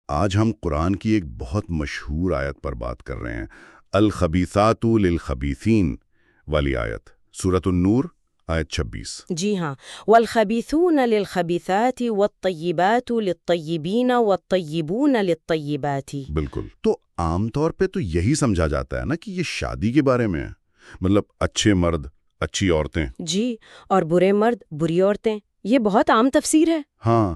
آج ہم قرآن کی ایک بہت مشہور آیت پر بات کر رہے ہیں، الخبیثات للخبیثین والی آیت، سورۃ النور آیت 26۔ جی ہاں، والخبیثون للخبیثات والطیبات للطیبین والطیبون للطیبات۔ بالکل، تو عام طور پہ تو یہی سمجھا جاتا ہے نا کہ یہ شادی کے بارے میں ہے، مطلب اچھے مرد اچھی عورتیں۔ جی، اور برے مرد بری عورتیں، یہ بہت عام تفسیر ہے۔ ہاں،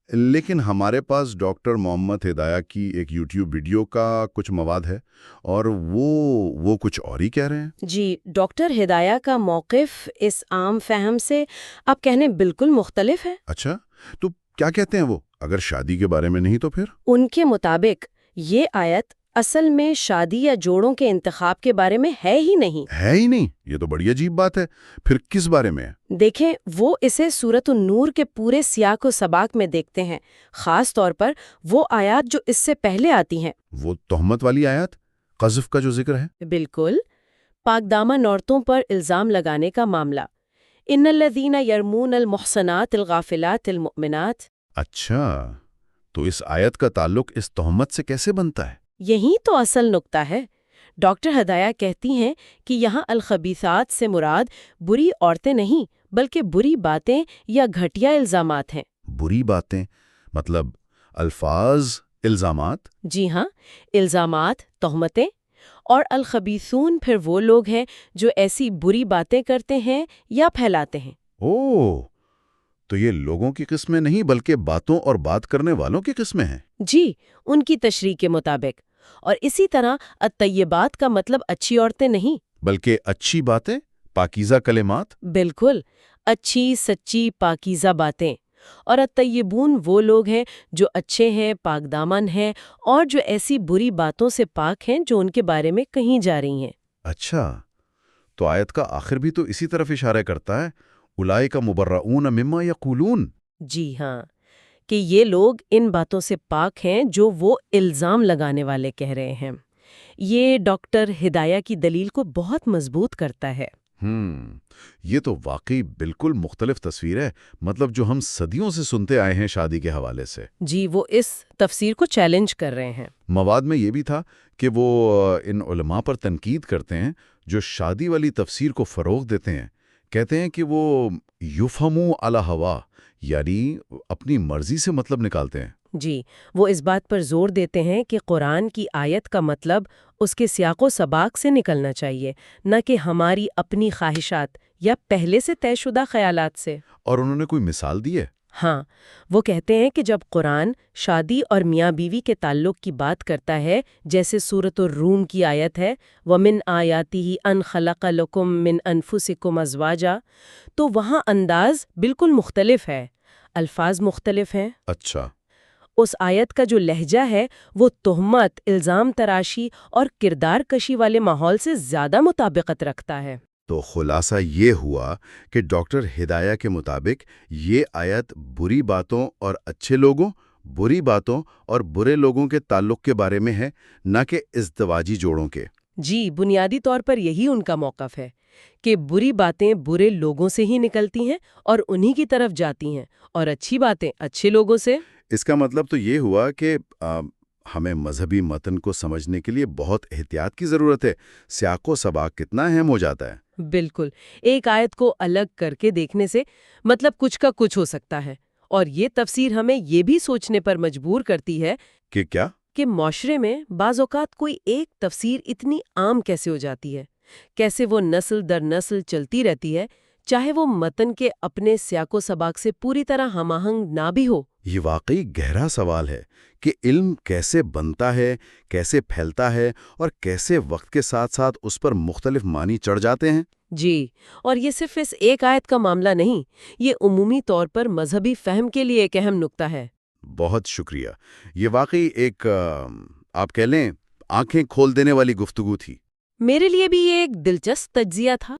لیکن ہمارے پاس ڈاکٹر محمد ہدایہ کی ایک یوٹیوب ویڈیو کا کچھ مواد ہے، اور وہ کچھ اور ہی کہہ رہے ہیں۔ جی، ڈاکٹر ہدایہ کا موقف اس عام فہم سے آپ کہنے بالکل مختلف ہے۔ اچھا، تو کیا کہتے ہیں وہ؟ اگر شادی کے بارے میں نہیں تو پھر؟ ان کے مطابق یہ آیت اصل میں شادی یا جوڑوں کے انتخاب کے بارے میں ہے ہی نہیں۔ ہے ہی نہیں؟ یہ تو بڑی عجیب بات ہے۔ پھر کس بارے میں ہے؟ دیکھیں، وہ اسے سورۃ النور کے پورے سیاق و سباق میں دیکھتے ہیں، خاص طور پر وہ آیات جو اس سے پہلے آتی ہیں۔ وہ تہمت والی آیات، قذف کا جو ذکر ہے؟ بالکل، پاک دامن عورتوں پر الزام لگانے کا معاملہ۔ ان الذین یرمون المحصنات الغافلات المؤمنات۔ اچھا، تو اس آیت کا تعلق اس تہمت سے کیسے بنتا ہے؟ یہی تو اصل نقطہ ہے۔ ڈاکٹر ہدایہ کہتی ہیں کہ یہاں الخبیثات سے مراد بری عورتیں نہیں، بلکہ بری باتیں یا گھٹیا الزامات ہیں۔ بری باتیں مطلب الفاظ، الزامات؟ جی ہاں، الزامات، تہمتیں۔ اور الخبیثون پھر وہ لوگ ہیں جو ایسی بری باتیں کرتے ہیں یا پھیلاتے ہیں۔ اوہ، تو یہ لوگوں کی قسمیں نہیں بلکہ باتوں اور بات کرنے والوں کی قسمیں ہیں۔ جی، ان کی تشریح کے مطابق۔ اور اسی طرح الطیبات کا مطلب اچھی عورتیں نہیں، بلکہ اچھی باتیں، پاکیزہ کلمات۔ بالکل، اچھی سچی پاکیزہ باتیں۔ اور الطیبون وہ لوگ ہیں جو اچھے ہیں، پاک دامن ہیں، اور جو ایسی بری باتوں سے پاک ہیں جو ان کے بارے میں کہیں جا رہی ہیں۔ اچھا، تو آیت کا آخر بھی تو اسی طرف اشارہ کرتا ہے، اولئک مبرؤون مما یقولون۔ جی ہاں، کہ یہ لوگ ان باتوں سے پاک ہیں جو وہ الزام لگانے والے کہہ رہے ہیں۔ یہ ڈاکٹر ہدایہ کی دلیل کو بہت مضبوط کرتا ہے۔ یہ تو واقعی بالکل مختلف تصویر ہے، مطلب جو ہم صدیوں سے سنتے آئے ہیں شادی کے حوالے سے۔ جی، وہ اس تفسیر کو چیلنج کر رہے ہیں۔ مواد میں یہ بھی تھا کہ وہ ان علماء پر تنقید کرتے ہیں جو شادی والی تفسیر کو فروغ دیتے ہیں، کہتے ہیں کہ وہ یفہمو علی ہوا، یعنی اپنی مرضی سے مطلب نکالتے ہیں۔ جی، وہ اس بات پر زور دیتے ہیں کہ قرآن کی آیت کا مطلب اس کے سیاق و سباق سے نکلنا چاہیے، نہ کہ ہماری اپنی خواہشات یا پہلے سے طے شدہ خیالات سے۔ اور انہوں نے کوئی مثال دی ہے؟ ہاں، وہ کہتے ہیں کہ جب قرآن شادی اور میاں بیوی کے تعلق کی بات کرتا ہے، جیسے سورۃ الروم کی آیت ہے وَمِنْ آیَاتِهِ أَنْ خَلَقَ لَكُم مِّنْ أَنفُسِكُمْ أَزْوَاجًا، تو وہاں انداز بالکل مختلف ہے، الفاظ مختلف ہیں۔ اچھا، اس آیت کا جو لہجہ ہے وہ تہمت، الزام تراشی اور کردار کشی والے ماحول سے زیادہ مطابقت رکھتا ہے۔ تو خلاصہ یہ ہوا کہ ڈاکٹر ہدایہ کے مطابق یہ آیت بری باتوں اور اچھے لوگوں، بری باتوں اور برے لوگوں کے تعلق کے بارے میں ہے، نہ کہ ازدواجی جوڑوں کے۔ جی، بنیادی طور پر یہی ان کا موقف ہے کہ بری باتیں برے لوگوں سے ہی نکلتی ہیں اور انہی کی طرف جاتی ہیں، اور اچھی باتیں اچھے لوگوں سے۔ اس کا مطلب تو یہ ہوا کہ ہمیں مذہبی متن کو سمجھنے کے لیے بہت احتیاط کی ضرورت ہے، سیاق و سباق کتنا اہم ہو جاتا ہے۔ بالکل، ایک آیت کو الگ کر کے دیکھنے سے مطلب کچھ کا کچھ ہو سکتا ہے، اور یہ تفسیر ہمیں یہ بھی سوچنے پر مجبور کرتی ہے کہ کیا؟ کہ معاشرے میں بعض اوقات کوئی ایک تفسیر اتنی عام کیسے ہو جاتی ہے، کیسے وہ نسل در نسل چلتی رہتی ہے، چاہے وہ متن کے اپنے سیاق و سباق سے پوری طرح ہم آہنگ نہ بھی ہو۔ یہ واقعی گہرا سوال ہے کہ علم کیسے بنتا ہے، کیسے پھیلتا ہے، اور کیسے وقت کے ساتھ ساتھ اس پر مختلف معنی چڑھ جاتے ہیں۔ جی، اور یہ صرف اس ایک آیت کا معاملہ نہیں، یہ عمومی طور پر مذہبی فہم کے لیے ایک اہم نقطہ ہے۔ بہت شکریہ، یہ واقعی ایک آپ کہہ لیں آنکھیں کھول دینے والی گفتگو تھی۔ میرے لیے بھی یہ ایک دلچسپ تجزیہ تھا۔